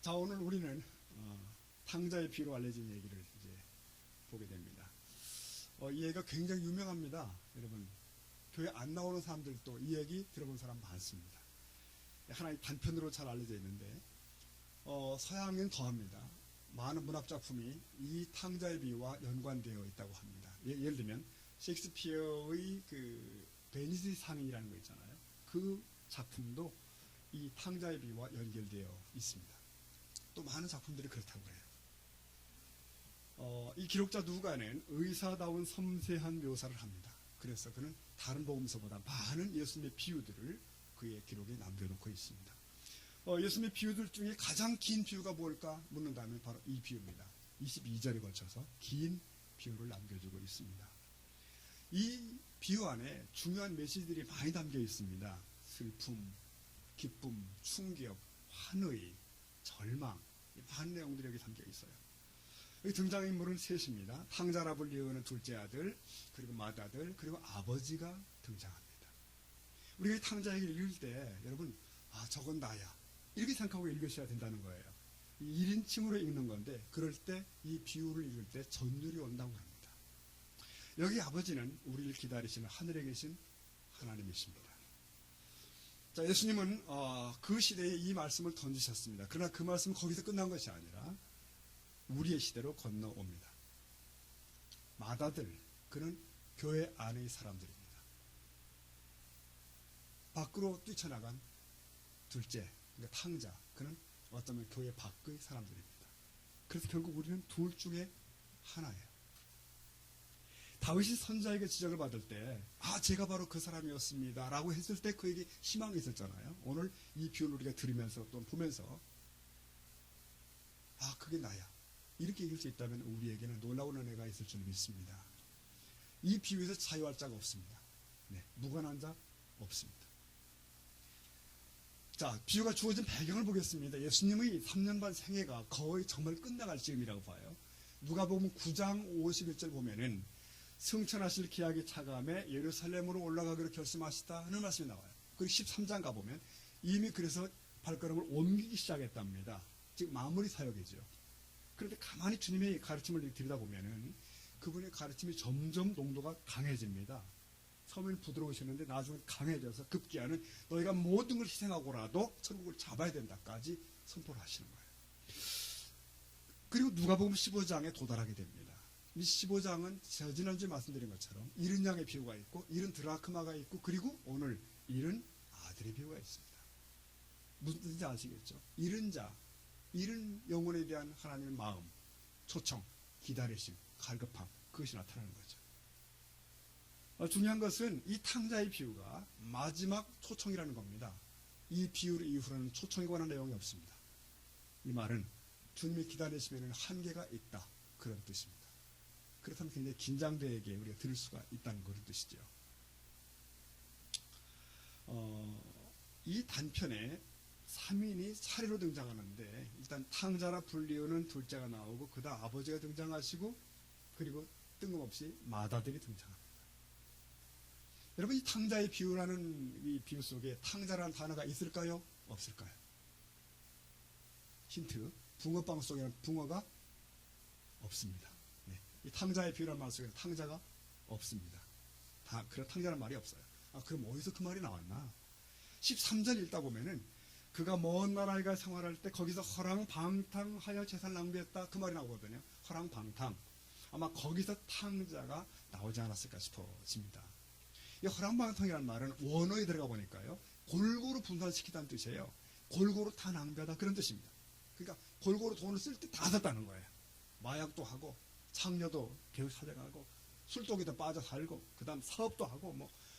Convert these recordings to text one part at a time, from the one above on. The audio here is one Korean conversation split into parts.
자, 오늘 우리는 탕자의 비유로 알려진 얘기를 이제 보게 됩니다. 이 얘기가 굉장히 유명합니다. 여러분, 교회 안 나오는 사람들도 이 얘기 들어본 사람 많습니다. 하나의 단편으로 잘 알려져 있는데 서양은 더합니다. 많은 문학작품이 이 탕자의 비유와 연관되어 있다고 합니다. 예를 들면 셰익스피어의 그 베니스 상인이라는 거 있잖아요. 그 작품도 이 탕자의 비유와 연결되어 있습니다. 또 많은 작품들이 그렇다고 해요. 이 기록자 누가는 의사다운 섬세한 묘사를 합니다. 그래서 그는 다른 복음서보다 많은 예수님의 비유들을 그의 기록에 남겨놓고 있습니다. 예수님의 비유들 중에 가장 긴 비유가 뭘까 묻는다면 바로 이 비유입니다. 22절에 걸쳐서 긴 비유를 남겨주고 있습니다. 이 비유 안에 중요한 메시지들이 많이 담겨 있습니다. 슬픔, 기쁨, 충격, 환의, 절망, 많은 내용들이 여기 담겨 있어요. 여기 등장인물은 셋입니다. 탕자라 불리우는 둘째 아들, 그리고 맏아들, 그리고 아버지가 등장합니다. 우리가 이 탕자 얘기를 읽을 때 여러분, 저건 나야, 이렇게 생각하고 읽으셔야 된다는 거예요. 1인칭으로 읽는 건데 그럴 때 이 비유를 읽을 때 전율이 온다고 합니다. 여기 아버지는 우리를 기다리시는 하늘에 계신 하나님이십니다. 자, 예수님은 그 시대에 이 말씀을 던지셨습니다. 그러나 그 말씀은 거기서 끝난 것이 아니라 우리의 시대로 건너옵니다. 맏아들, 그는 교회 안의 사람들입니다. 밖으로 뛰쳐나간 둘째, 그러니까 탕자, 그는 어쩌면 교회 밖의 사람들입니다. 그래서 결국 우리는 둘 중에 하나예요. 다윗이 선자에게 지적을 받을 때 제가 바로 그 사람이었습니다 라고 했을 때 그에게 희망이 있었잖아요. 오늘 이 비유를 우리가 들으면서 또 보면서 그게 나야, 이렇게 읽을 수 있다면 우리에게는 놀라운 은혜가 있을 줄 믿습니다. 이 비유에서 자유할 자가 없습니다. 무관한 자 없습니다. 자, 비유가 주어진 배경을 보겠습니다. 예수님의 3년 반 생애가 거의 정말 끝나갈 즈음이라고 봐요. 누가복음 9장 51절 보면은 승천하실 기약이 차감해 예루살렘으로 올라가기로 결심하시다는 말씀이 나와요. 그리고 13장 가보면 이미 그래서 발걸음을 옮기기 시작했답니다. 즉 마무리 사역이죠. 그런데 가만히 주님의 가르침을 들여다보면은 그분의 가르침이 점점 농도가 강해집니다. 처음에는 부드러우셨는데 나중에 강해져서 급기야는 너희가 모든 걸 희생하고라도 천국을 잡아야 된다까지 선포를 하시는 거예요. 그리고 누가복음 15장에 도달하게 됩니다. 이 15장은 지난주에 말씀드린 것처럼 잃은 양의 비유가 있고 잃은 드라크마가 있고 그리고 오늘 잃은 아들의 비유가 있습니다. 무슨 뜻인지 아시겠죠? 잃은 자, 잃은 영혼에 대한 하나님의 마음, 초청, 기다리심, 갈급함, 그것이 나타나는 거죠. 중요한 것은 이 탕자의 비유가 마지막 초청이라는 겁니다. 이 비유 이후로는 초청에 관한 내용이 없습니다. 이 말은 주님이 기다리시면 한계가 있다, 그런 뜻입니다. 그렇다면 굉장히 긴장되게 우리가 들을 수가 있다는 그런 뜻이죠. 이 단편에 3인이 차례로 등장하는데 일단 탕자라 불리우는 둘째가 나오고 그 다음 아버지가 등장하시고 그리고 뜬금없이 맏아들이 등장합니다. 여러분, 이 탕자의 비유라는 이 비유 속에 탕자라는 단어가 있을까요? 없을까요? 힌트, 붕어빵 속에는 붕어가 없습니다. 이 탕자의 비유라는 말 속에는 탕자가 없습니다. 그런 탕자라는 말이 없어요. 그럼 어디서 그 말이 나왔나? 13절 읽다 보면은 그가 먼 나라에 가 생활할 때 거기서 허랑방탕하여 재산을 낭비했다, 그 말이 나오거든요. 허랑방탕. 아마 거기서 탕자가 나오지 않았을까 싶어집니다. 이 허랑방탕이라는 말은 원어에 들어가 보니까요, 골고루 분산시키다는 뜻이에요. 골고루 다 낭비하다, 그런 뜻입니다. 그러니까 골고루 돈을 쓸 때 다 썼다는 거예요. 마약도 하고 창녀도 계속 찾아가고 술독에도 빠져 살고 그 다음 사업도 하고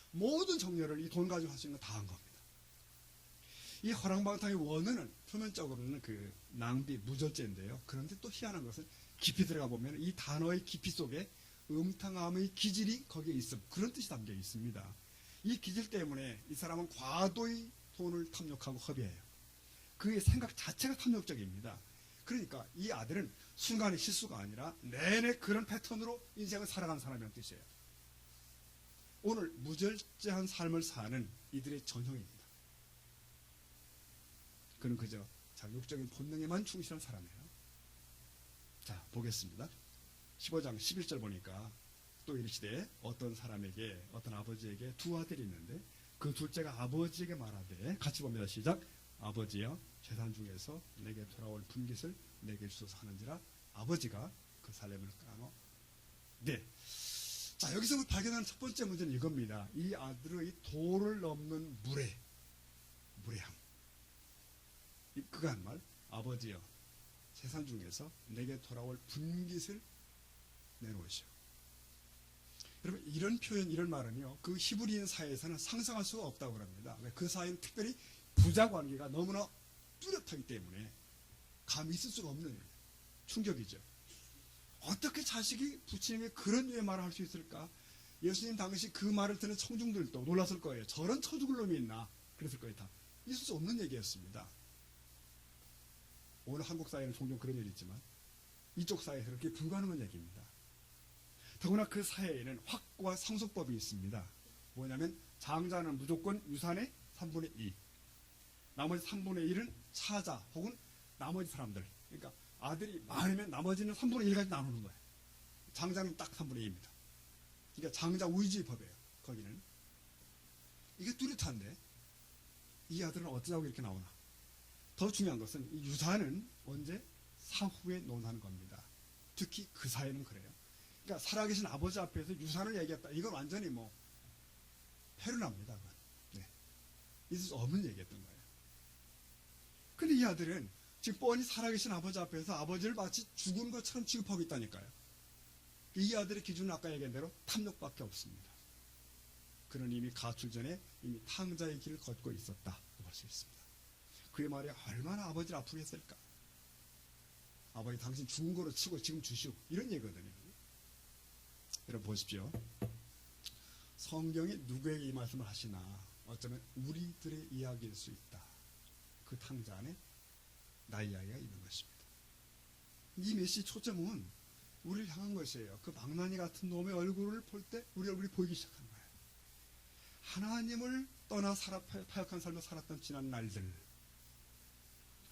모든 정렬을 이 돈 가지고 할 수 있는 거 다 한 겁니다. 이 허랑방탕의 원어는 표면적으로는 그 낭비, 무절제인데요. 그런데 또 희한한 것은 깊이 들어가 보면 이 단어의 깊이 속에 음탕함의 기질이 거기에 있음, 그런 뜻이 담겨 있습니다. 이 기질 때문에 이 사람은 과도히 돈을 탐욕하고 허비해요. 그의 생각 자체가 탐욕적입니다. 그러니까 이 아들은 순간의 실수가 아니라 내내 그런 패턴으로 인생을 살아가는 사람이라는 뜻이에요. 오늘 무절제한 삶을 사는 이들의 전형입니다. 그는 그저 자, 육적인 본능에만 충실한 사람이에요. 자, 보겠습니다. 15장 11절 보니까 또 이르시되 어떤 사람에게 어떤 아버지에게 두 아들이 있는데 그 둘째가 아버지에게 말하되 같이 봅니다. 시작. 아버지여 재산 중에서 내게 돌아올 분깃을 내게 주소서 하는지라 아버지가 그 살렘을 까노. 네. 자, 여기서 발견하는 첫 번째 문제는 이겁니다. 이 아들의 도를 넘는 무례함. 그가 한 말, 아버지여 재산 중에서 내게 돌아올 분깃을 내놓으시오. 여러분, 이런 표현, 이런 말은요, 그 히브리인 사회에서는 상상할 수가 없다고 합니다. 그 사회는 특별히 부자 관계가 너무나 뚜렷하기 때문에 감히 있을 수가 없는 충격이죠. 어떻게 자식이 부친에게 그런 류의 말을 할 수 있을까? 예수님 당시 그 말을 듣는 청중들도 놀랐을 거예요. 저런 처죽을 놈이 있나? 그랬을 거예요. 다 있을 수 없는 얘기였습니다. 오늘 한국 사회는 종종 그런 일이 있지만 이쪽 사회에서 그렇게 불가능한 얘기입니다. 더구나 그 사회에는 확고한 상속법이 있습니다. 뭐냐면 장자는 무조건 유산의 3분의 2, 나머지 3분의 1은 차자 혹은 나머지 사람들. 그러니까 아들이 많으면 나머지는 3분의 1까지 나누는 거예요. 장자는 딱 3분의 2입니다. 그러니까 장자 우위주의 법이에요. 거기는. 이게 뚜렷한데 이 아들은 어쩌자고 이렇게 나오나. 더 중요한 것은 이 유산은 언제? 사후에 논하는 겁니다. 특히 그 사회는 그래요. 그러니까 살아계신 아버지 앞에서 유산을 얘기했다. 이건 완전히 패륜합니다. 네. 있을 수 없는 얘기였던 거예요. 근데 이 아들은 지금 뻔히 살아계신 아버지 앞에서 아버지를 마치 죽은 것처럼 취급하고 있다니까요. 이 아들의 기준은 아까 얘기한 대로 탐욕밖에 없습니다. 그는 이미 가출 전에 이미 탕자의 길을 걷고 있었다. 볼 수 있습니다. 그의 말이 얼마나 아버지를 아프게 했을까. 아버지 당신 죽은 거로 치고 지금 주시오. 이런 얘기거든요. 여러분 보십시오. 성경이 누구에게 이 말씀을 하시나 어쩌면 우리들의 이야기일 수 있다. 그 탕자 안에 나의 이야기가 있는 것입니다. 이 메시지 초점은 우리를 향한 것이에요. 그 망나니 같은 놈의 얼굴을 볼 때 우리 얼굴이 보이기 시작한 거예요. 하나님을 떠나 타협한 삶을 살았던 지난 날들,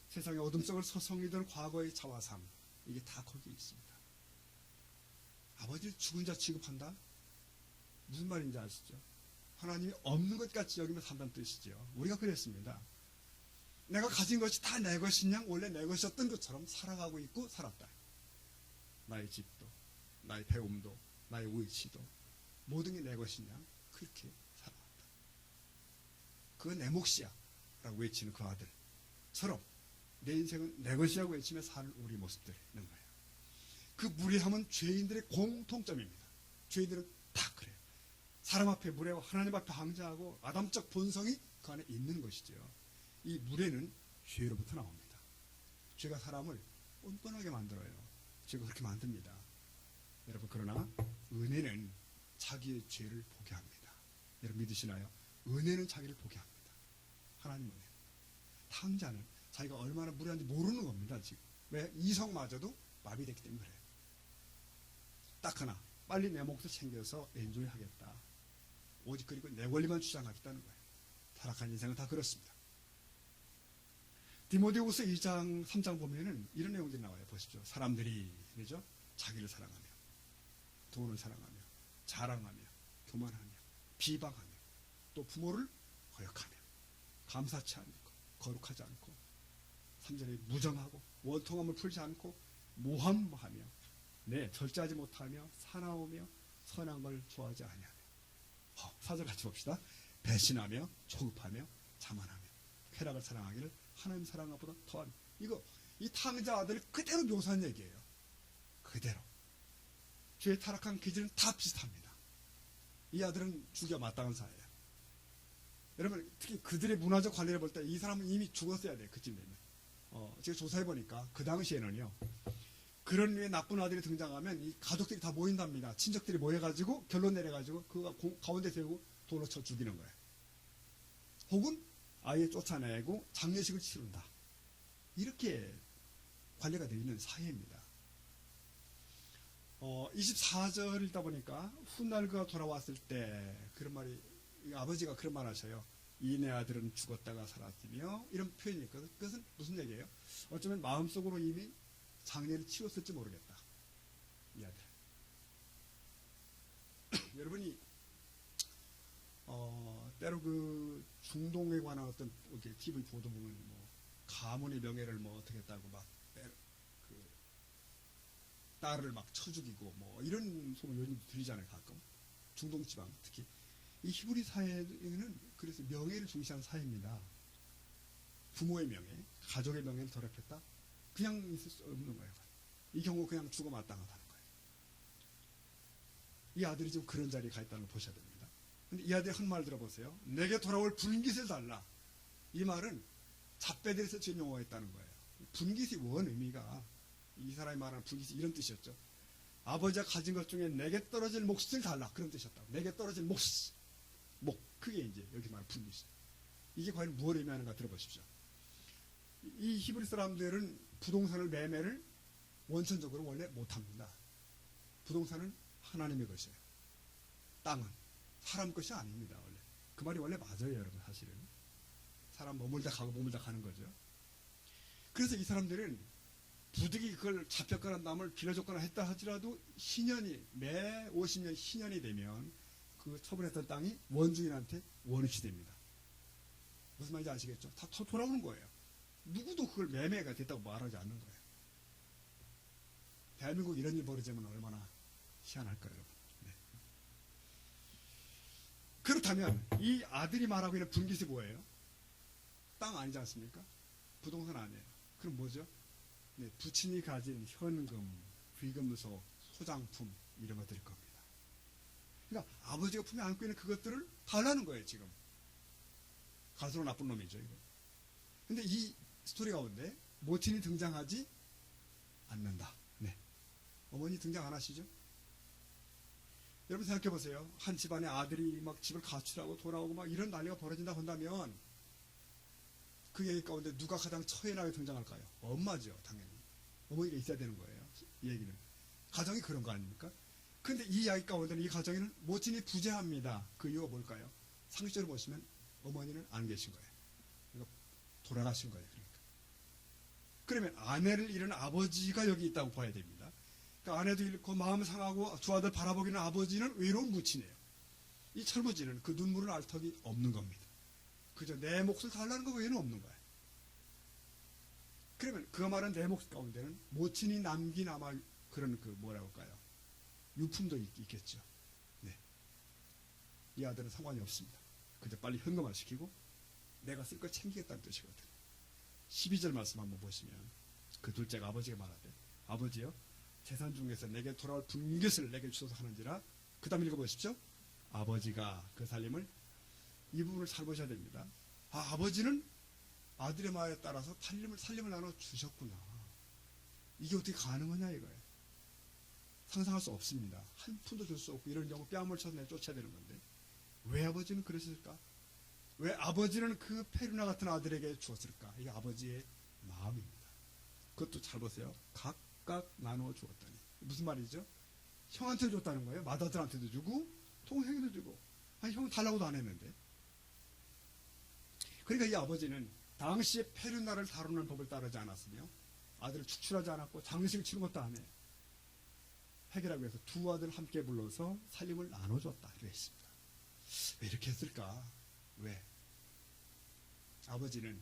세상의 어둠 속을 서성이던 과거의 자화상, 이게 다 거기에 있습니다. 아버지를 죽은 자 취급한다? 무슨 말인지 아시죠? 하나님이 없는 것 같이 여기며 산다는 뜻이죠. 우리가 그랬습니다. 내가 가진 것이 다 내 것이냐? 원래 내 것이었던 것처럼 살아가고 있고 살았다. 나의 집도, 나의 배움도, 나의 위치도 모든 게 내 것이냐? 그렇게 살아왔다. 그건 내 몫이야 라고 외치는 그 아들처럼 내 인생은 내 것이라고 외치며 사는 우리 모습들이 있는 거예요. 그 무례함은 죄인들의 공통점입니다. 죄인들은 다 그래요. 사람 앞에 무례하고 하나님 앞에 항자하고 아담적 본성이 그 안에 있는 것이죠. 이 무례는 죄로부터 나옵니다. 죄가 사람을 뻔뻔하게 만들어요. 죄가 그렇게 만듭니다. 여러분, 그러나 은혜는 자기의 죄를 보게 합니다. 여러분 믿으시나요? 은혜는 자기를 보게 합니다. 하나님 은혜. 탕자는 자기가 얼마나 무례한지 모르는 겁니다. 지금. 왜? 이성마저도 마비됐기 때문에 그래요. 딱 하나, 빨리 내 몫을 챙겨서 엔조이 하겠다. 오직 그리고 내 권리만 주장하겠다는 거예요. 타락한 인생은 다 그렇습니다. 디모데후서 2장 3장 보면은 이런 내용들이 나와요. 보십시오. 사람들이 그죠? 자기를 사랑하며 돈을 사랑하며 자랑하며 교만하며 비방하며 또 부모를 거역하며 감사치 않고 거룩하지 않고 3절에 무정하고 원통함을 풀지 않고 모함하며 절제하지 못하며 사나우며 선한 걸 좋아하지 아니하며 4절 같이 봅시다. 배신하며 조급하며 자만하며 쾌락을 사랑하기를 하나님 사랑하보다 더한 이 탕자 아들을 그대로 묘사한 얘기예요. 그대로 죄의 타락한 기질은 다 비슷합니다. 이 아들은 죽여 마땅한 사예요. 여러분 특히 그들의 문화적 관리를 볼 때 이 사람은 이미 죽었어야 돼요. 그쯤 되면 제가 조사해보니까 그 당시에는요 그런 류의 나쁜 아들이 등장하면 이 가족들이 다 모인답니다. 친척들이 모여가지고 결론 내려가지고 그가 가운데 세우고 돌로 쳐 죽이는 거예요. 혹은 아예 쫓아내고 장례식을 치른다. 이렇게 관리가 되어 있는 사회입니다. 24절 읽다 보니까 훗날 그가 돌아왔을 때 그런 말이 아버지가 그런 말 하셔요. 이 내 아들은 죽었다가 살았으며 이런 표현이 있거든. 그것은 무슨 얘기예요? 어쩌면 마음속으로 이미 장례를 치렀을지 모르겠다. 이 아들. 여러분이 때로 그 중동에 관한 어떤 TV 보도 보면 뭐 가문의 명예를 뭐 어떻게 했다고 막 그 딸을 막 쳐 죽이고 뭐 이런 소문 요즘 들리잖아요. 가끔 중동 지방 특히 이 히브리 사회는 그래서 명예를 중시한 사회입니다. 부모의 명예, 가족의 명예를 더럽혔다? 그냥 있을 수 없는 거예요. 이 경우 그냥 죽어 마땅하다는 거예요. 이 아들이 지금 그런 자리에 가 있다는 걸 보셔야 됩니다. 근데 이 아들이 한 말 들어보세요. 내게 돌아올 분깃을 달라. 이 말은 잡배들에서 지은 용어였다는 거예요. 분깃이 원 의미가 이 사람이 말하는 분깃이 이런 뜻이었죠. 아버지가 가진 것 중에 내게 떨어질 몫을 달라. 그런 뜻이었다고. 내게 떨어질 몫. 그게 이제 여기 말하는 분깃이에요. 이게 과연 무엇을 의미하는가 들어보십시오. 이 히브리 사람들은 부동산을 매매를 원천적으로 원래 못합니다. 부동산은 하나님의 것이에요. 땅은 사람 것이 아닙니다. 원래 그 말이 원래 맞아요, 여러분. 사실은 사람 머물다 가고 머물다 가는 거죠. 그래서 이 사람들은 부득이 그걸 잡혔거나 남을 빌려줬거나 했다 하더라도 신년이 매 50년 신년이 되면 그 처분했던 땅이 원주인한테 원위치 됩니다. 무슨 말인지 아시겠죠? 다 돌아오는 거예요. 누구도 그걸 매매가 됐다고 말하지 않는 거예요. 대한민국 이런 일 벌어지면 얼마나 희한할까요, 여러분? 네. 그렇다면 이 아들이 말하고 있는 분깃이 뭐예요? 땅 아니지 않습니까? 부동산 아니에요. 그럼 뭐죠? 네, 부친이 가진 현금, 귀금속, 소장품 이런 것들일 겁니다. 그러니까 아버지가 품에 안고 있는 그것들을 달라는 거예요, 지금. 가수로 나쁜 놈이죠, 이거. 근데 이 스토리 가운데 모친이 등장하지 않는다. 네. 어머니 등장 안 하시죠? 여러분 생각해 보세요. 한 집안의 아들이 막 집을 가출하고 돌아오고 막 이런 난리가 벌어진다 한다면 그 얘기 가운데 누가 가장 처연하게 등장할까요? 엄마죠, 당연히. 어머니가 있어야 되는 거예요. 이 얘기는. 가정이 그런 거 아닙니까? 근데 이 이야기 가운데는 이 가정에는 모친이 부재합니다. 그 이유가 뭘까요? 상식적으로 보시면 어머니는 안 계신 거예요. 그러니까 돌아가신 거예요. 그러면 아내를 잃은 아버지가 여기 있다고 봐야 됩니다. 그러니까 아내도 잃고 마음 상하고 두 아들 바라보기는 아버지는 외로운 무친이에요. 이 철부지는 그 눈물을 알 턱이 없는 겁니다. 그저 내 몫을 달라는 것 외에는 없는 거예요. 그러면 그 말은 내 몫 가운데는 모친이 남긴 아마 그런 그 뭐라고 할까요? 유품도 있겠죠. 네. 이 아들은 상관이 없습니다. 그저 빨리 현금화 시키고 내가 쓸 걸 챙기겠다는 뜻이거든요. 12절 말씀 한번 보시면 그 둘째가 아버지가 말하되 아버지여 재산 중에서 내게 돌아올 분깃을 내게 주소서 하는지라. 그 다음 읽어보십시오. 아버지가 그 살림을 이 부분을 잘 보셔야 됩니다. 아버지는 아들의 말에 따라서 살림을 나눠 주셨구나. 이게 어떻게 가능하냐 이거예요. 상상할 수 없습니다. 한 푼도 줄 수 없고 이런 경우 뺨을 쳐서 내쫓아야 되는 건데 왜 아버지는 그랬을까? 왜 아버지는 그 페루나 같은 아들에게 주었을까? 이게 아버지의 마음입니다. 그것도 잘 보세요. 각각 나누어 주었다니. 무슨 말이죠? 형한테 줬다는 거예요. 맏아들한테도 주고 동생에도 주고. 아니 형은 달라고도 안 했는데. 그러니까 이 아버지는 당시에 페루나를 다루는 법을 따르지 않았으며 아들을 축출하지 않았고 장식을 치는 것도 안 해요. 해결하기 위해서 두 아들 함께 불러서 살림을 나눠줬다. 이렇게 했습니다. 왜 이렇게 했을까? 왜? 아버지는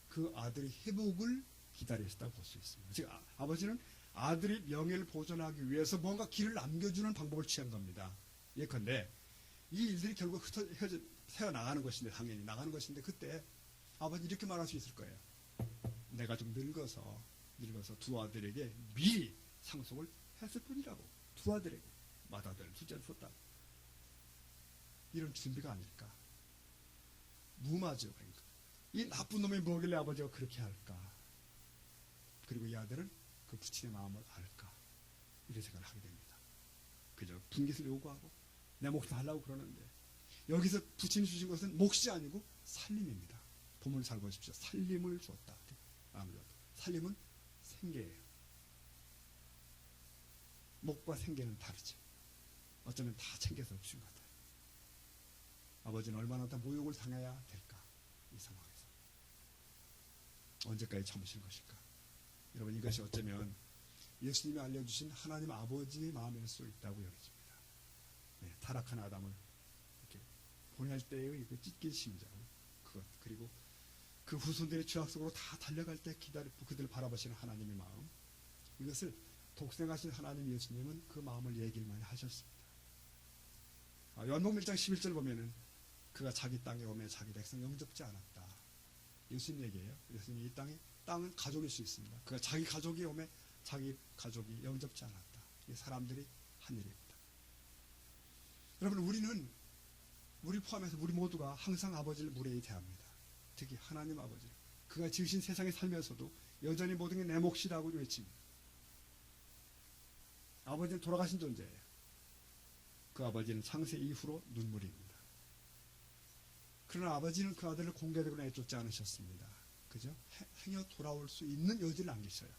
그 아들의 회복을 기다렸다고 볼 수 있습니다. 즉 아버지는 아들의 명예를 보존하기 위해서 뭔가 길을 남겨주는 방법을 취한 겁니다. 예컨대 이 일들이 결국 새어나가는 것인데 당연히 나가는 것인데 그때 아버지 이렇게 말할 수 있을 거예요. 내가 좀 늙어서 두 아들에게 미리 상속을 했을 뿐이라고. 두 아들에게 맏아들 둘째를 줬다. 이런 준비가 아닐까. 무마죠. 그러니까. 이 나쁜 놈이 뭐길래 아버지가 그렇게 할까. 그리고 이 아들은 그 부친의 마음을 알까. 이런 생각을 하게 됩니다. 그저 분깃을 요구하고 내 몫을 하려고 그러는데 여기서 부친이 주신 것은 몫이 아니고 살림입니다. 본문을 잘 보십시오. 살림을 주었다. 살림은 생계예요. 몫과 생계는 다르죠. 어쩌면 다 챙겨서 주신 것 같아요. 아버지는 얼마나 더 모욕을 당해야 될까? 이 상황에서 언제까지 참으실 것일까? 여러분, 이것이 어쩌면 예수님이 알려주신 하나님 아버지의 마음일 수 있다고 여겨집니다. 네, 타락한 아담을 이렇게 보낼 때의 그 찢긴 심정, 그것, 그리고 그 후손들의 죄악 속으로 다 달려갈 때 그들을 바라보시는 하나님의 마음, 이것을 독생하신 하나님 예수님은 그 마음을 얘기를 많이 하셨습니다. 요한복음 1장 11절 보면은 그가 자기 땅에 오매 자기 백성 영접지 않았다. 예수님 얘기예요. 예수님 이 땅은 가족일 수 있습니다. 그가 자기 가족이 오매 자기 가족이 영접지 않았다. 이 사람들이 한 일입니다. 여러분, 우리 포함해서 우리 모두가 항상 아버지를 무례히 대합니다. 특히 하나님 아버지, 그가 지으신 세상에 살면서도 여전히 모든 게 내 몫이라고 외칩니다. 아버지는 돌아가신 존재예요. 그 아버지는 창세 이후로 눈물입니다. 그러나 아버지는 그 아들을 공개적으로 내쫓지 않으셨습니다. 그죠? 행여 돌아올 수 있는 여지를 남기셔요.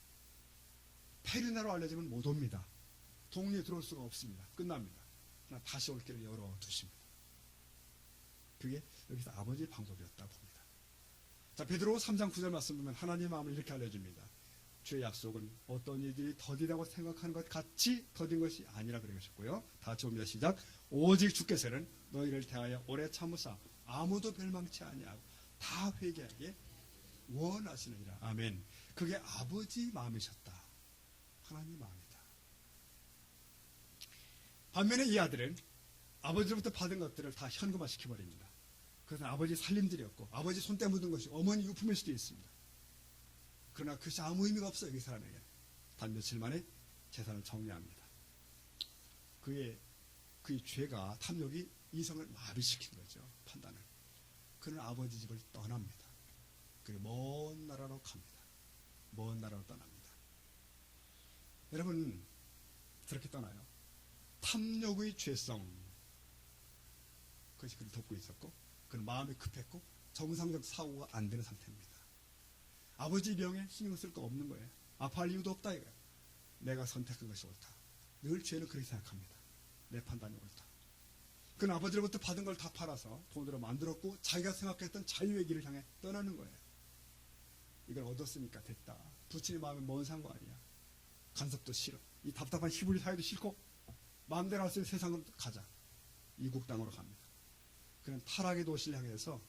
페르나로 알려지면 못 옵니다. 동리에 들어올 수가 없습니다. 끝납니다. 그러나 다시 올 길을 열어두십니다. 그게 여기서 아버지의 방법이었다 봅니다. 자, 베드로 3장 9절 말씀 보면 하나님의 마음을 이렇게 알려줍니다. 주의 약속은 어떤 이들이 더디다고 생각하는 것 같이 더딘 것이 아니라 그러셨고요. 다 같이 봅니다. 시작. 오직 주께서는 너희를 대하여 오래 참으사 아무도 멸망치 아니하고 다 회개하게 원하시느니라. 아멘. 그게 아버지 마음이셨다. 하나님 마음이다. 반면에 이 아들은 아버지로부터 받은 것들을 다 현금화 시켜버립니다. 그것은 아버지 살림들이었고 아버지 손때 묻은 것이 어머니 유품일 수도 있습니다. 그러나 그것이 아무 의미가 없어요. 이 사람에게. 단 며칠 만에 재산을 정리합니다. 그의 죄가, 탐욕이 이성을 마비시킨 거죠. 판단을. 그는 아버지 집을 떠납니다. 그리고 먼 나라로 갑니다. 먼 나라로 떠납니다. 여러분, 그렇게 떠나요. 탐욕의 죄성, 그것이 그를 덮고 있었고, 그는 마음이 급했고 정상적 사고가 안 되는 상태입니다. 아버지 병에 신경 쓸 거 없는 거예요. 아파할 이유도 없다 이거예요. 내가 선택한 것이 옳다. 늘 죄는 그렇게 생각합니다. 내 판단이 옳다. 그는 아버지로부터 받은 걸 다 팔아서 돈으로 만들었고 자기가 생각했던 자유의 길을 향해 떠나는 거예요. 이걸 얻었으니까 됐다. 부친의 마음에 뭔 상관이야. 간섭도 싫어. 이 답답한 히브리 사회도 싫고 마음대로 할 수 있는 세상으로 가자. 이국 땅으로 갑니다. 그는 타락의 도시를 향해서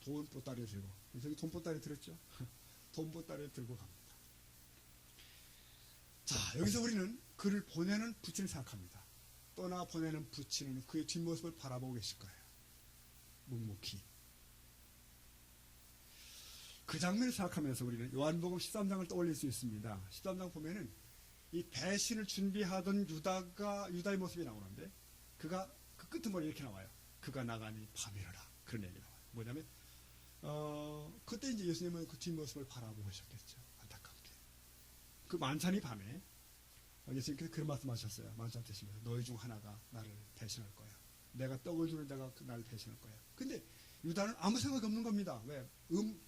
돈 보따리를 들고, 저기 돈 보따리 들었죠? 돈 보따리를 들고 갑니다. 자, 여기서 우리는 그를 보내는 부친을 생각합니다. 떠나 보내는 부친은 그의 뒷모습을 바라보고 계실 거예요. 묵묵히. 그 장면을 생각하면서 우리는 요한복음 13장을 떠올릴 수 있습니다. 13장 보면은 이 배신을 준비하던 유다의 모습이 나오는데 그가 그 끄트머리 이렇게 나와요. 그가 나가니 밤이라라. 그런 얘기 나와요. 뭐냐면 그때 이제 예수님은 그 뒷모습을 바라보고 계셨겠죠. 안타깝게. 그 만찬이 밤에 예수님께서 그런 말씀하셨어요. 만찬 드시면서 너희 중 하나가 나를 배신할 거야. 내가 떡을 주는 자가 나를 배신할 거야. 근데 유다는 아무 생각이 없는 겁니다. 왜?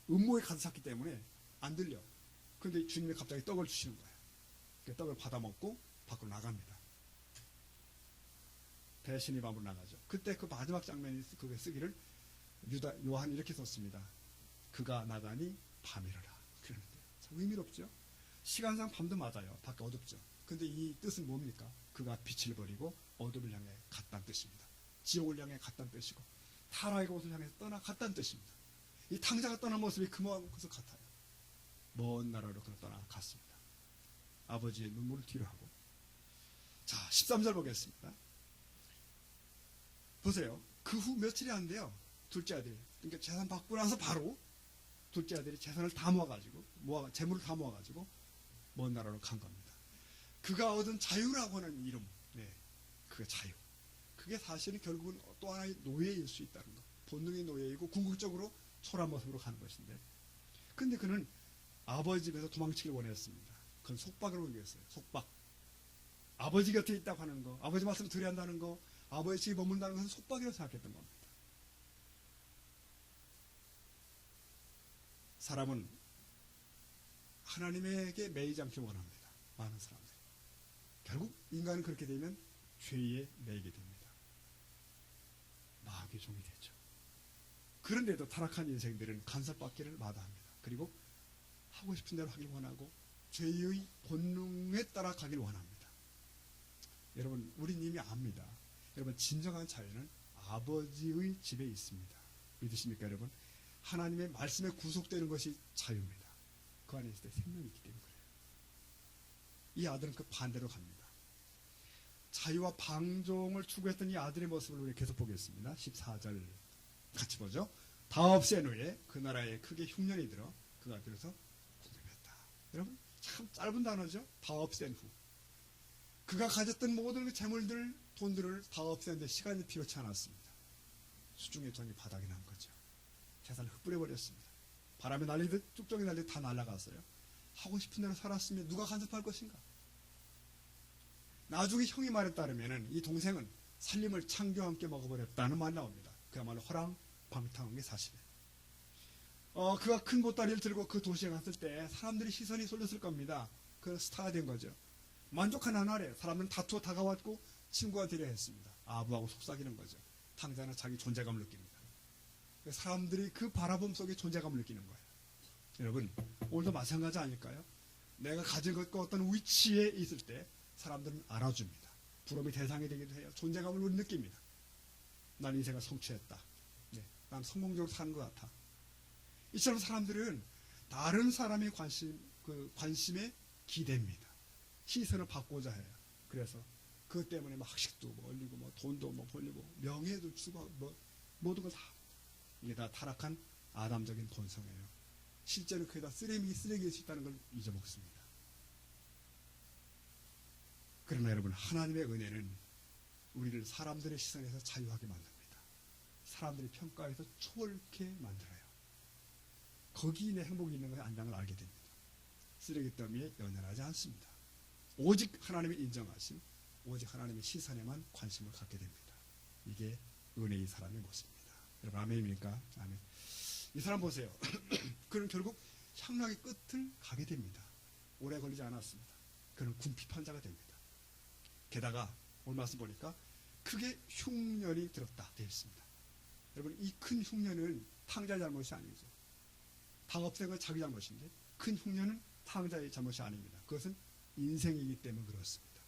음모에 가득 찼기 때문에 안 들려. 근데 주님이 갑자기 떡을 주시는 거예요. 그 떡을 받아 먹고 밖으로 나갑니다. 배신이 밤으로 나가죠. 그때 그 마지막 장면이 그게 쓰기를 요한이 이렇게 썼습니다. 그가 나가니 밤이라라. 그러는데요. 참 의미롭죠? 시간상 밤도 맞아요. 밖에 어둡죠. 근데 이 뜻은 뭡니까? 그가 빛을 버리고 어둠을 향해 갔다는 뜻입니다. 지옥을 향해 갔다는 뜻이고 타락의 곳을 향해 떠나갔다는 뜻입니다. 이 탕자가 떠난 모습이 그 모습 같아요. 먼 나라로 그가 떠나갔습니다. 아버지의 눈물을 뒤로 하고. 자, 13절 보겠습니다. 보세요. 그 후 며칠이 안 돼요. 둘째 아들이. 그러니까 재산 받고 나서 바로 둘째 아들이 재산을 다 모아가지고, 재물을 다 모아가지고 먼 나라로 간 겁니다. 그가 얻은 자유라고 하는 이름. 네. 그게 자유. 그게 사실은 결국은 또 하나의 노예일 수 있다는 것. 본능의 노예이고 궁극적으로 초라한 모습으로 가는 것인데. 근데 그는 아버지 집에서 도망치길 원했습니다. 그건 속박으로 얘기했어요. 속박. 아버지 곁에 있다고 하는 거, 아버지 말씀을 들어야 한다는 거, 아버지 집에 머문다는 것은 속박이라고 생각했던 겁니다. 사람은 하나님에게 매이지 않기 원합니다. 많은 사람들이. 결국 인간은 그렇게 되면 죄에 매이게 됩니다. 마귀의 종이 되죠. 그런데도 타락한 인생들은 간섭받기를 마다합니다. 그리고 하고 싶은 대로 하길 원하고 죄의 본능에 따라 가길 원합니다. 여러분, 우린 이미 압니다. 여러분, 진정한 자유는 아버지의 집에 있습니다. 믿으십니까, 여러분? 하나님의 말씀에 구속되는 것이 자유입니다. 그 안에 있을 때 생명이 있기 때문에 그래요. 이 아들은 그 반대로 갑니다. 자유와 방종을 추구했던 이 아들의 모습을 우리 계속 보겠습니다. 14절 같이 보죠. 다 없앤 후에 그 나라에 크게 흉년이 들어 그가 그래서 궁핍했다. 여러분, 참 짧은 단어죠. 다 없앤 후. 그가 가졌던 모든 그 재물들, 돈들을 다 없애는데 시간이 필요치 않았습니다. 수중에 돈이 바닥이 난 거죠. 재산을 흩뿌려버렸습니다. 바람에 날리듯 쭉쭉이 날리듯 다 날아갔어요. 하고 싶은 대로 살았으면 누가 간섭할 것인가? 나중에 형이 말에 따르면 이 동생은 살림을 창교와 함께 먹어버렸다는 말이 나옵니다. 그야말로 허랑방탕한 게 사실이에요. 그가 큰 보따리를 들고 그 도시에 갔을 때 사람들이 시선이 쏠렸을 겁니다. 그 스타가 된 거죠. 만족한 한 아래 사람들은 다투어 다가왔고 친구가 되려 했습니다. 아부하고 속삭이는 거죠. 탕자는 자기 존재감을 느낍니다. 사람들이 그 바라봄 속에 존재감을 느끼는 거예요. 여러분, 오늘도 마찬가지 아닐까요? 내가 가진 것과 어떤 위치에 있을 때 사람들은 알아줍니다. 부러움의 대상이 되기도 해요. 존재감을 우리 느낍니다. 난 인생을 성취했다. 네, 난 성공적으로 사는 것 같아. 이처럼 사람들은 다른 사람의 관심에 기대입니다. 시선을 받고자 해요. 그래서 그것 때문에 막 학식도 올리고 뭐 돈도 뭐 벌리고 명예도 주고 뭐 모든 걸 다. 이게 다 타락한 아담적인 본성이에요. 실제로 그게 다 쓰레기일 수 있다는 걸 잊어먹습니다. 그러나 여러분, 하나님의 은혜는 우리를 사람들의 시선에서 자유하게 만듭니다. 사람들의 평가에서 초월케 만들어요. 거기에 내 행복이 있는 것에 안장을 알게 됩니다. 쓰레기 더미에 연연하지 않습니다. 오직 하나님의 인정하심, 오직 하나님의 시선에만 관심을 갖게 됩니다. 이게 은혜의 사람의 모습입니다. 여러분, 아멘입니까? 아멘. 이 사람 보세요. 그는 결국 향락의 끝을 가게 됩니다. 오래 걸리지 않았습니다. 그는 궁핍한 자가 됩니다. 게다가 오늘 말씀 보니까 크게 흉년이 들었다 되어 있습니다. 여러분, 이 큰 흉년은 탕자의 잘못이 아니죠. 다 없앤 건 자기 잘못인데 큰 흉년은 탕자의 잘못이 아닙니다. 그것은 인생이기 때문에 그렇습니다.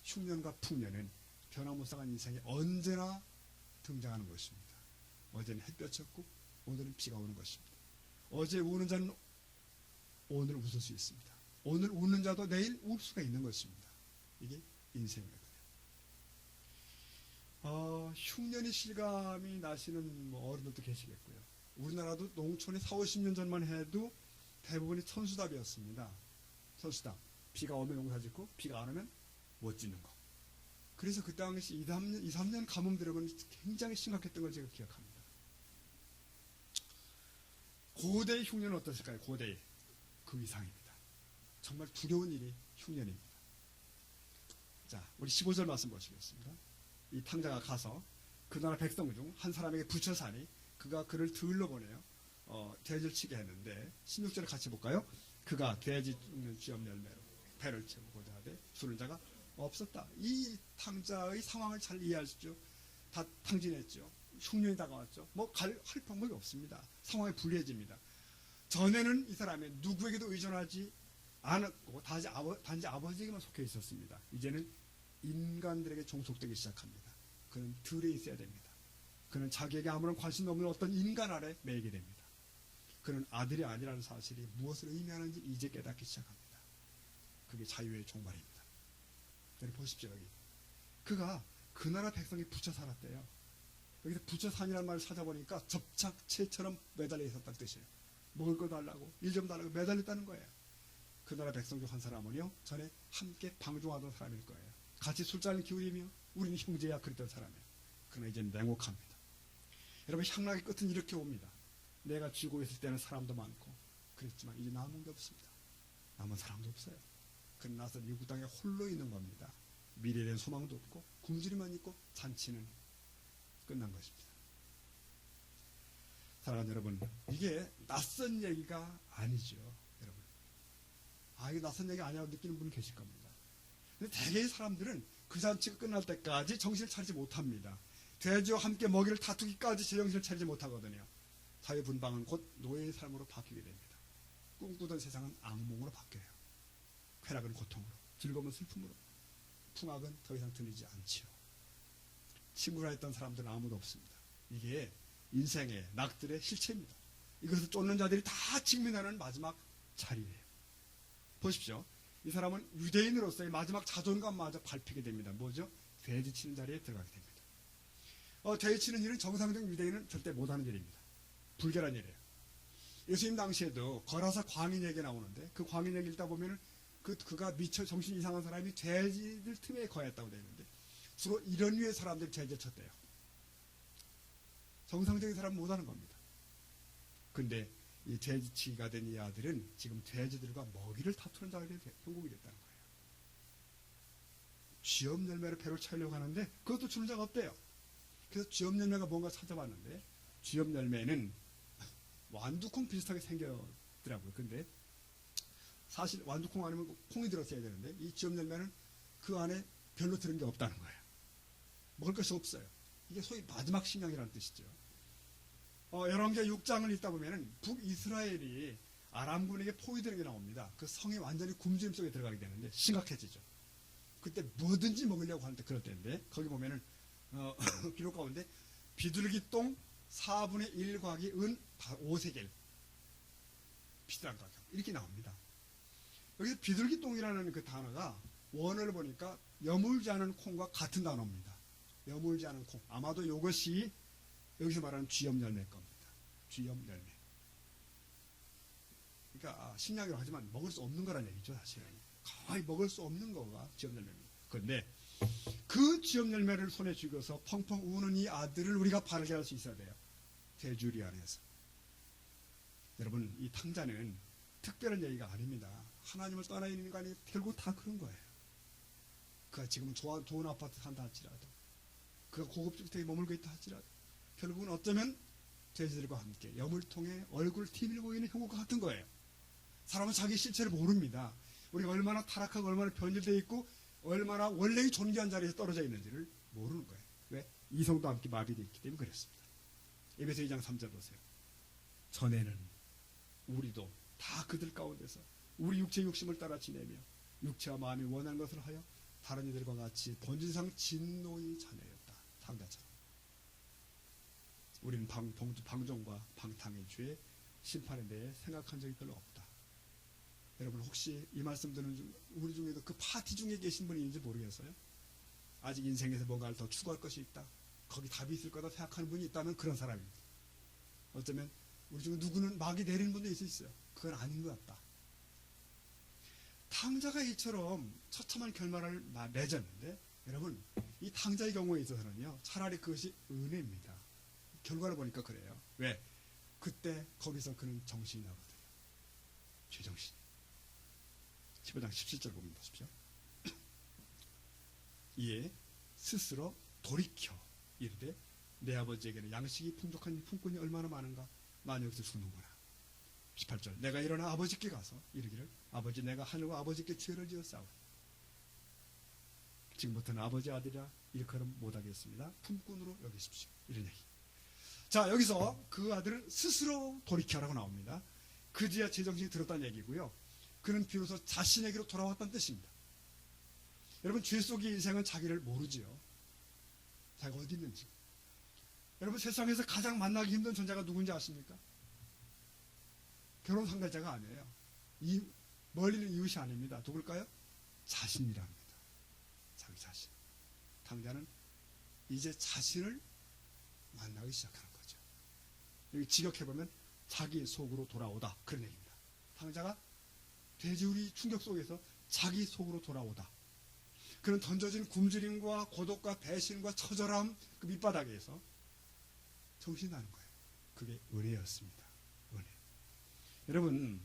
흉년과 풍년은 변화무쌍한 인생에 언제나 등장하는 것입니다. 어제는 햇볕이었고 오늘은 비가 오는 것입니다. 어제 우는 자는 오늘 웃을 수 있습니다. 오늘 우는 자도 내일 울 수가 있는 것입니다. 이게 인생이거든요. 흉년이 실감이 나시는 어른들도 계시겠고요. 우리나라도 농촌에 40, 50년 전만 해도 대부분이 천수답이었습니다. 천수답. 비가 오면 농사 짓고 비가 안 오면 못 짓는 거. 그래서 그 당시 2, 3년 가뭄 들어가면 굉장히 심각했던 걸 제가 기억합니다. 고대의 흉년은 어떠실까요? 고대의 그 이상입니다. 정말 두려운 일이 흉년입니다. 자, 우리 15절 말씀 보시겠습니다. 이 탕자가 가서 그 나라 백성 중 한 사람에게 붙여 사니 그가 그를 들러 보내요. 돼지를 치게 했는데 16절을 같이 볼까요? 그가 돼지 죽는 쥐업 열매로 배를 채우고자 하되 주는 자가 없었다. 이 탕자의 상황을 잘 이해하십시오. 다 탕진했죠. 흉년이 다가왔죠. 할 방법이 없습니다. 상황이 불리해집니다. 전에는 이 사람이 누구에게도 의존하지 않았고 단지 아버지에게만 속해 있었습니다. 이제는 인간들에게 종속되기 시작합니다. 그는 들에 있어야 됩니다. 그는 자기에게 아무런 관심도 없는 어떤 인간 아래 매이게 됩니다. 그는 아들이 아니라는 사실이 무엇을 의미하는지 이제 깨닫기 시작합니다. 그게 자유의 종말입니다. 여기 보십시오. 여기 그가 그 나라 백성이 붙여 살았대요. 여기서 붙여 산이라는 말을 찾아보니까 접착체처럼 매달려 있었다는 뜻이에요. 먹을 거 달라고, 일 좀 달라고 매달렸다는 거예요. 그 나라 백성 중 한 사람은요, 전에 함께 방종하던 사람일 거예요. 같이 술잔을 기울이며 우리는 형제야 그랬던 사람이에요. 그러나 이제는 냉혹합니다. 여러분, 향락의 끝은 이렇게 옵니다. 내가 쥐고 있을 때는 사람도 많고 그랬지만 이제 남은 게 없습니다. 남은 사람도 없어요. 그는 나서 미국 땅에 홀로 있는 겁니다. 미래에 대한 소망도 없고 굶주림만 있고 잔치는 끝난 것입니다. 사랑하는 여러분, 이게 낯선 얘기가 아니죠. 여러분, 이게 낯선 얘기 아니라고 느끼는 분은 계실 겁니다. 근데 대개의 사람들은 그 잔치가 끝날 때까지 정신을 차리지 못합니다. 돼지와 함께 먹이를 다투기까지 제정신을 차리지 못하거든요. 자유분방은 곧 노예의 삶으로 바뀌게 됩니다. 꿈꾸던 세상은 악몽으로 바뀌어요. 쾌락은 고통으로, 즐거움은 슬픔으로, 풍악은 더 이상 들리지 않지요. 친구라 했던 사람들은 아무도 없습니다. 이게 인생의 낙들의 실체입니다. 이것을 쫓는 자들이 다 직면하는 마지막 자리예요. 보십시오. 이 사람은 유대인으로서의 마지막 자존감마저 밟히게 됩니다. 뭐죠? 돼지 치는 자리에 들어가게 됩니다. 돼지 치는 일은 정상적인 유대인은 절대 못하는 일입니다. 불결한 일이에요. 예수님 당시에도 거라사 광인 얘기 나오는데 그 광인 얘기 읽다 보면은 그가 미쳐 정신 이상한 사람이 돼지들 틈에 거했다고 되어 있는데 주로 이런 류의 사람들이 돼지를 쳤대요. 정상적인 사람은 못하는 겁니다. 근데 이 돼지치기가 된 이 아들은 지금 돼지들과 먹이를 다투는 자리에 형국이 됐다는 거예요. 쥐엄 열매로 배를 채우려고 하는데 그것도 주는 자가 없대요. 그래서 쥐엄 열매가 뭔가 찾아봤는데 쥐엄 열매는 완두콩 비슷하게 생겼더라고요. 근데 사실 완두콩 아니면 콩이 들었어야 되는데 이 쥐엄 열매는 그 안에 별로 들은 게 없다는 거예요. 먹을 것이 없어요. 이게 소위 마지막 식량이라는 뜻이죠. 열왕기하 6장을 읽다 보면은 북이스라엘이 아람군에게 포위되는 게 나옵니다. 그 성이 완전히 굶주림 속에 들어가게 되는데 심각해지죠. 그때 뭐든지 먹으려고 하는데 그럴 때인데 거기 보면은 기록 가운데 비둘기 똥 4분의 1 곱하기 은 5세겔 비싼 가격 이렇게 나옵니다. 여기서 비둘기 똥이라는 그 단어가 원어를 보니까 여물지 않은 콩과 같은 단어입니다. 여물지 않은 콩. 아마도 이것이 여기서 말하는 쥐엄 열매일 겁니다. 쥐엄 열매. 그러니까 식량이라고 하지만 먹을 수 없는 거란 얘기죠. 사실은 거의 먹을 수 없는 거가 쥐엄 열매입니다. 그런데 그 쥐엄 열매를 손에 쥐고서 펑펑 우는 이 아들을 우리가 발견할 수 있어야 돼요. 대주리 안에서. 여러분 이 탕자는 특별한 얘기가 아닙니다. 하나님을 떠나 있는 인간이 결국 다 그런 거예요. 그가 지금 좋은 아파트 산다 할지라도 그가 고급 주택에 머물고 있다 할지라도 결국은 어쩌면 돼지들과 함께 여물통에 얼굴 티밀고 있는 형국과 같은 거예요. 사람은 자기 실체를 모릅니다. 우리가 얼마나 타락하고 얼마나 변질되어 있고 얼마나 원래의 존귀한 자리에서 떨어져 있는지를 모르는 거예요. 왜? 이성도 함께 마비되어 있기 때문에 그렇습니다. 에베소 2장 3절 보세요. 전에는 우리도 다 그들 가운데서 우리 육체 욕심을 따라 지내며 육체와 마음이 원하는 것을 하여 다른 이들과 같이 본질상 진노의 자녀였다. 탕자처럼. 우리는 방종과 방탕의 죄, 심판에 대해 생각한 적이 별로 없다. 여러분 혹시 이 말씀 듣는 중 우리 중에도 그 파티 중에 계신 분이 있는지 모르겠어요. 아직 인생에서 뭔가를 더 추구할 것이 있다. 거기 답이 있을 거다 생각하는 분이 있다면 그런 사람입니다. 어쩌면 우리 중에 누구는 막이 내리는 분도 있을 수 있어요. 그건 아닌 것 같다. 탕자가 이처럼 처참한 결말을 맺었는데 여러분 이 탕자의 경우에 있어서는요 차라리 그것이 은혜입니다. 결과를 보니까 그래요. 왜? 그때 거기서 그는 정신이 나거든요. 죄정신. 15장 17절 보면 보십시오. 이에 스스로 돌이켜 이르되 내 아버지에게는 양식이 풍족한 품꾼이 얼마나 많은가. 난 여기서 죽는구나. 18절 내가 일어나 아버지께 가서 이르기를 아버지 내가 하늘과 아버지께 죄를 지었사오니 지금부터는 아버지 아들이라 일컬음 못하겠습니다. 품꾼으로 여기십시오. 이런 얘기. 자 여기서 그 아들은 스스로 돌이켜라고 나옵니다. 그제야 제정신이 들었다는 얘기고요. 그는 비로소 자신에게로 돌아왔다는 뜻입니다. 여러분 죄 속의 인생은 자기를 모르지요. 자기가 어디 있는지. 여러분 세상에서 가장 만나기 힘든 존재가 누군지 아십니까? 결혼 상대자가 아니에요. 멀리 있는 이웃이 아닙니다. 누굴까요? 자신이랍니다. 자기 자신. 탕자는 이제 자신을 만나기 시작하는 거죠. 여기 직역해보면 자기 속으로 돌아오다. 그런 얘기입니다. 탕자가 돼지우리 충격 속에서 자기 속으로 돌아오다. 그는 던져진 굶주림과 고독과 배신과 처절함 그 밑바닥에서 정신이 나는 거예요. 그게 은혜였습니다. 은혜. 여러분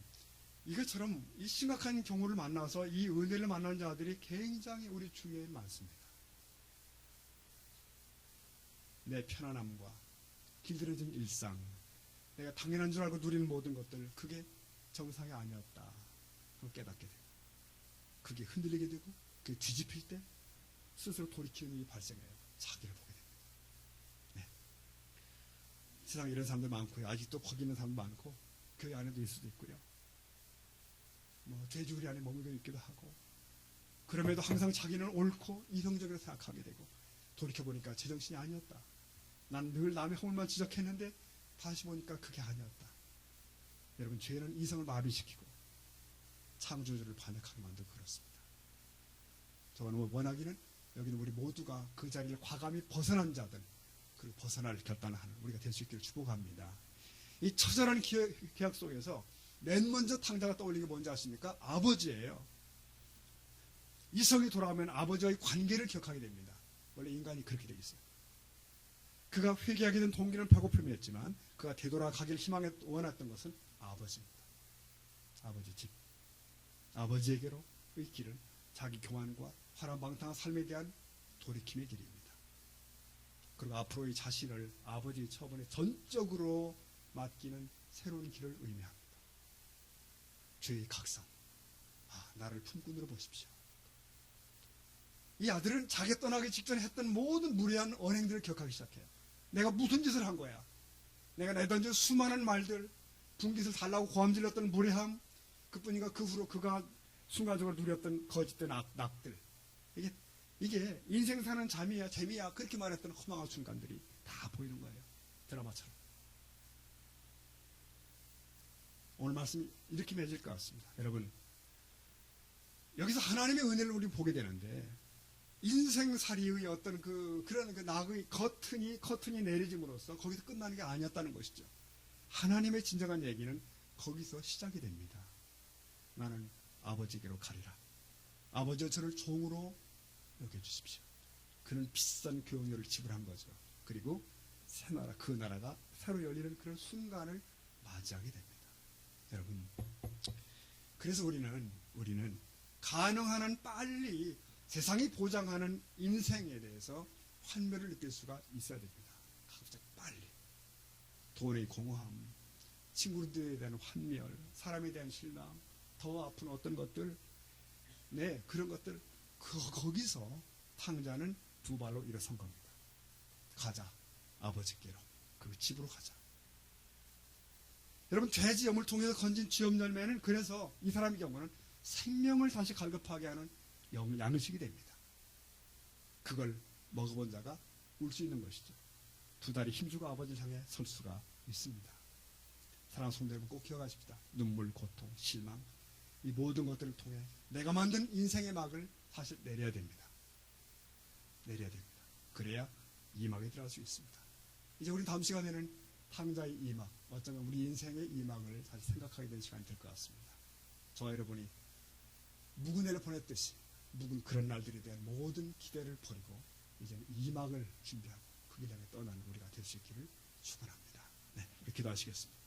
이것처럼 이 심각한 경우를 만나서 이 은혜를 만나는 자들이 굉장히 우리 주위에 많습니다. 내 편안함과 길들여진 일상, 내가 당연한 줄 알고 누리는 모든 것들 그게 정상이 아니었다. 그걸 깨닫게 되고 그게 흔들리게 되고 그게 뒤집힐 때 스스로 돌이키는 일이 발생해요. 자기를 보게 됩니다. 세상에 이런 사람들 많고요. 아직도 거기 있는 사람도 많고 교회 안에도 있을 수도 있고요. 뭐 돼지우리 안에 머물고 있기도 하고 그럼에도 항상 자기는 옳고 이성적으로 생각하게 되고 돌이켜보니까 제정신이 아니었다. 난 늘 남의 허물만 지적했는데 다시 보니까 그게 아니었다. 여러분 죄는 이성을 마비시키고 창조주를 반역하게 만들고 그렇습니다. 저는 원하기는 여기는 우리 모두가 그 자리를 과감히 벗어난 자들 그리고 벗어날 결단하는 우리가 될 수 있기를 축복합니다. 이 처절한 계약 속에서 맨 먼저 탕자가 떠올리는 게 뭔지 아십니까? 아버지예요. 이성이 돌아오면 아버지와의 관계를 기억하게 됩니다. 원래 인간이 그렇게 되어 있어요. 그가 회개하게 된 동기는 펴고 표명했지만 그가 되돌아가기를 원했던 것은 아버지입니다. 아버지 집. 아버지에게로의 길은 자기 교만과 화람방탕한 삶에 대한 돌이킴의 길입니다. 그리고 앞으로의 자신을 아버지의 처분에 전적으로 맡기는 새로운 길을 의미합니다. 죄의 각성. 나를 품꾼으로 보십시오. 이 아들은 자기 떠나기 직전에 했던 모든 무례한 언행들을 기억하기 시작해요. 내가 무슨 짓을 한 거야? 내가 내던진 수많은 말들, 분깃을 달라고 고함질렀던 무례함, 그뿐인가 그 후로 그가 순간적으로 누렸던 거짓된 낙들. 이게 인생 사는 재미야 그렇게 말했던 허망한 순간들이 다 보이는 거예요. 드라마처럼. 오늘 말씀이 이렇게 맺을 것 같습니다. 여러분 여기서 하나님의 은혜를 우리 보게 되는데 인생살이의 어떤 그런 낙의 커튼이 내려짐으로써 거기서 끝나는 게 아니었다는 것이죠. 하나님의 진정한 얘기는 거기서 시작이 됩니다. 나는 아버지께로 가리라. 아버지여 저를 종으로 여겨주십시오. 그는 비싼 교육료를 지불한 거죠. 그리고 새 나라, 그 나라가 새로 열리는 그런 순간을 맞이하게 됩니다. 여러분, 그래서 우리는 가능한 한 빨리 세상이 보장하는 인생에 대해서 환멸을 느낄 수가 있어야 됩니다. 갑자기 빨리. 돈의 공허함, 친구들에 대한 환멸, 사람에 대한 실망, 더 아픈 어떤 것들, 그런 것들, 거기서 탕자는 두 발로 일어선 겁니다. 가자, 아버지께로. 그리고 집으로 가자. 여러분, 돼지염을 통해서 건진 쥐염 열매는 그래서 이 사람의 경우는 생명을 다시 갈급하게 하는 양식이 됩니다. 그걸 먹어본 자가 울 수 있는 것이죠. 두 다리 힘주고 아버지를 향해 설 수가 있습니다. 사랑하는 성도 여러분, 꼭 기억하십시다. 눈물, 고통, 실망, 이 모든 것들을 통해 내가 만든 인생의 막을 사실 내려야 됩니다. 내려야 됩니다. 그래야 이막에 들어갈 수 있습니다. 이제 우리 다음 시간에는 탕자의 이막, 어쩌면 우리 인생의 이막을 다시 생각하게 되는 시간이 될 것 같습니다. 저와 여러분이 묵은 애를 보냈듯이 묵은 그런 날들에 대한 모든 기대를 버리고 이제는 이막을 준비하고 그 길 향해 떠나는 우리가 될 수 있기를 축원합니다. 네, 기도하시겠습니다.